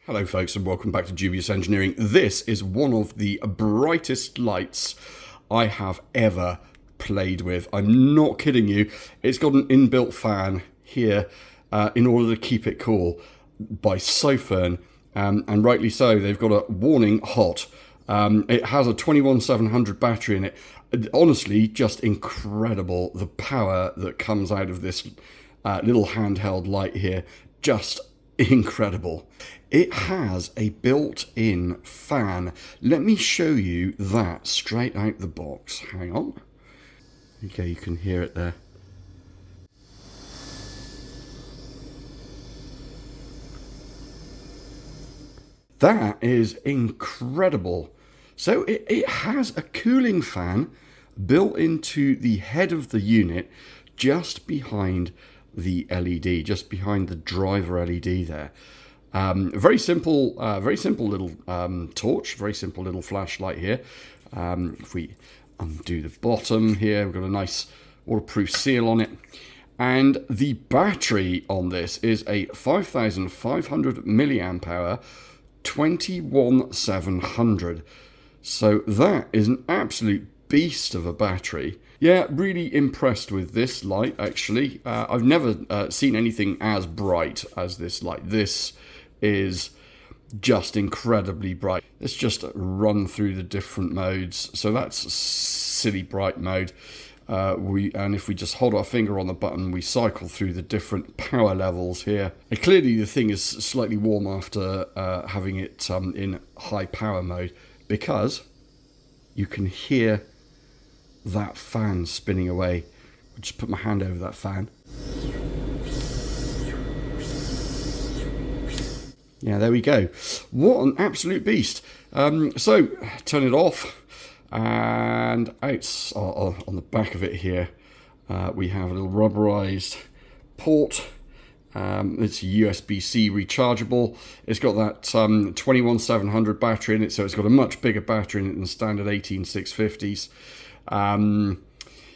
Hello folks and welcome back to Dubious Engineering. This is one of the brightest lights I have ever played with. I'm not kidding you. It's got an inbuilt fan here in order to keep it cool by SOFIRN, and rightly so. They've got a warning hot. It has a 21700 battery in it. Honestly, just incredible, the power that comes out of this little handheld light here. Just incredible. It has a built-in fan. Let me show you that straight out the box. Hang on. Okay, you can hear it there. That is incredible. So it has a cooling fan built into the head of the unit just behind the LED, just behind the driver LED there. Very simple little torch, very simple little flashlight here. If we undo the bottom here, we've got a nice waterproof seal on it. And the battery on this is a 5,500 milliamp hour, 21700. So that is an absolute beast of a battery. Yeah, really impressed with this light, actually. I've never seen anything as bright as this light. This is just incredibly bright. Let's just run through the different modes. So that's silly bright mode. And if we just hold our finger on the button, we cycle through the different power levels here. And clearly the thing is slightly warm after having it in high power mode, because you can hear that fan spinning away. I'll just put my hand over that fan. Yeah, there we go. What an absolute beast. So, turn it off. And out on the back of it here, we have a little rubberized port. It's USB-C rechargeable. It's got that 21700 battery in it, so it's got a much bigger battery in it than standard 18650s.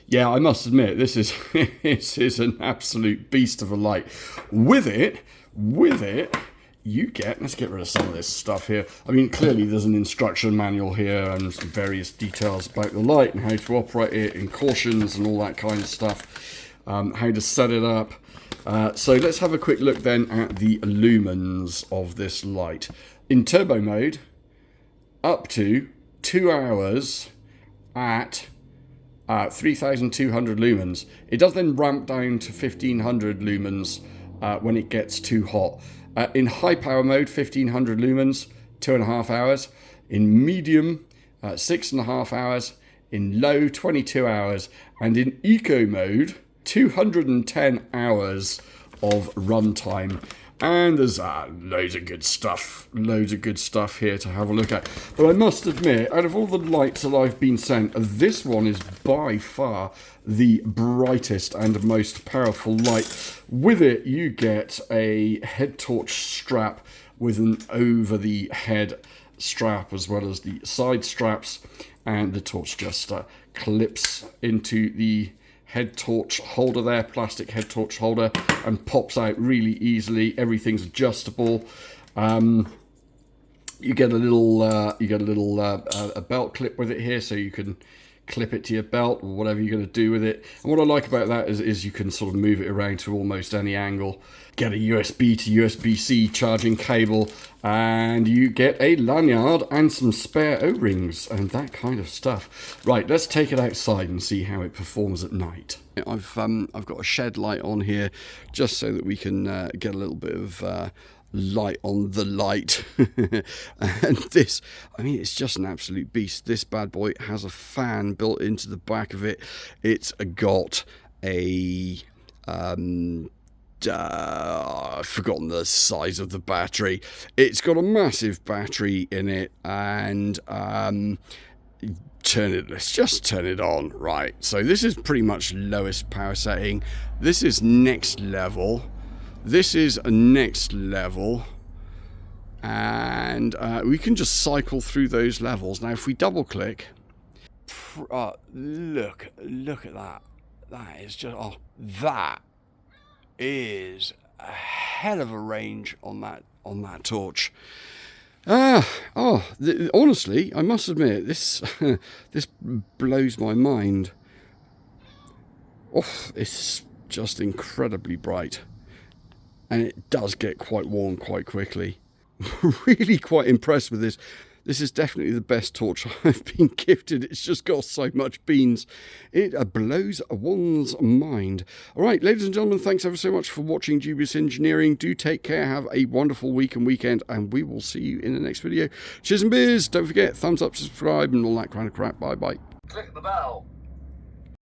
Yeah, I must admit, this is an absolute beast of a light. With it, you get, let's get rid of some of this stuff here. I mean, clearly there's an instruction manual here and some various details about the light and how to operate it and cautions and all that kind of stuff. How to set it up. So let's have a quick look then at the lumens of this light. In turbo mode, up to 2 hours at 3,200 lumens. It does then ramp down to 1,500 lumens when it gets too hot. In high power mode, 1,500 lumens, 2.5 hours. In medium, 6.5 hours. In low, 22 hours. And in eco mode, 210 hours of runtime. And there's loads of good stuff here to have a look at. But I must admit, out of all the lights that I've been sent, this one is by far the brightest and most powerful light. With it, you get a head torch strap with an over the head strap as well as the side straps, and the torch just clips into the head torch holder there, plastic head torch holder, and pops out really easily. Everything's adjustable. You get a little a belt clip with it here, so you can clip it to your belt or whatever you're going to do with it. And what I like about that is you can sort of move it around to almost any angle. Get a USB to USB-C charging cable, and you get a lanyard and some spare O-rings and that kind of stuff. Right, let's take it outside and see how it performs at night. I've got a shed light on here just so that we can get a little bit of light on the light. And this, I mean, it's just an absolute beast. This bad boy has a fan built into the back of it. It's got a I've forgotten the size of the battery. It's got a massive battery in it, and let's just turn it on. Right, so this is pretty much lowest power setting. This is next level. This is next level, and we can just cycle through those levels. Now if we double click, look at that. That is just, that is a hell of a range on that torch. Honestly, I must admit, this this blows my mind. Oh, it's just incredibly bright, and it does get quite warm quite quickly. Really quite impressed with this. This is definitely the best torch I've been gifted. It's just got so much beans. It blows one's mind. All right, ladies and gentlemen, thanks ever so much for watching Dubious Engineering. Do take care. Have a wonderful week and weekend, and we will see you in the next video. Cheers and beers. Don't forget, thumbs up, subscribe, and all that kind of crap. Bye-bye. Click the bell.